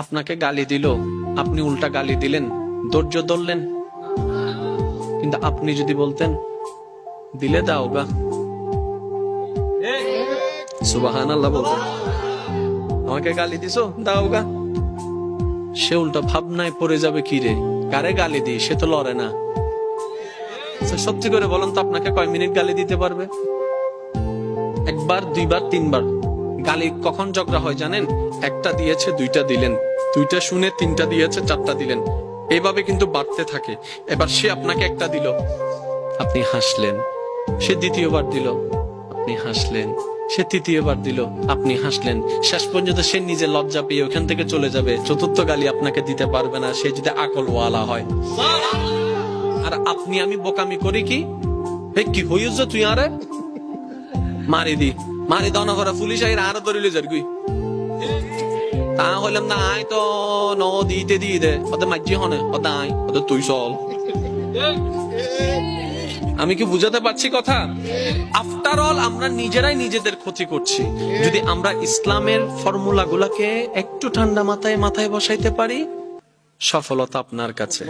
আপনাকে গালি দিল, আপনি উল্টা গালি দিলেন, ধৈর্য ধরলেন। কিন্তু আপনি যদি বলতেন দিলে দাও গা, সুবহানাল্লাহ বলতেন, আমাকে গালি দিছো দাও গা, সে উল্টা ভাবনায় পড়ে যাবে, কি রে কারে গালি দিই, সে তো লড়ে না। সত্যি করে বলেন তো, আপনাকে কয় মিনিট গালি দিতে পারবে? একবার, দুইবার, তিনবার। গালি কখন ঝগড়া হয় জানেন? একটা দিয়েছে, দুইটা দিলেন, দুইটা শুনে তিনটা দিয়েছে, চারটা দিলেন, এইভাবে কিন্তু বাড়তে থাকে। এবার সে আপনাকে একটা দিল, আপনি হাসলেন, সে দ্বিতীয়বার দিল, আপনি হাসলেন, সে তৃতীয়বার দিল, আপনি হাসলেন, শেষ পর্যন্ত সে নিজে লজ্জা পেয়ে ওখান থেকে চলে যাবে। চতুর্থ গালি আপনাকে দিতে পারবে না, সে যদি আকলওয়ালা হয়। আর আপনি আমি বোকামি করি কি, কি হইছ তুই আরে মারি দি, মারি দাও না করে পুলিশ আইরা আরো ধরিলে যার গুই, তা হইলাম না আয় তো ন দিতে দিয়ে দে, ওদের মাঝি হনে ওদের আয়, ওদের তুই চল। আমি কি বুঝাতে পারছি কথা? আফটার অল আমরা নিজেরাই নিজেদের ক্ষতি করছি। যদি আমরা ইসলামের ফর্মুলা গুলাকে একটু ঠান্ডা মাথায় বসাইতে পারি, সফলতা আপনার কাছে।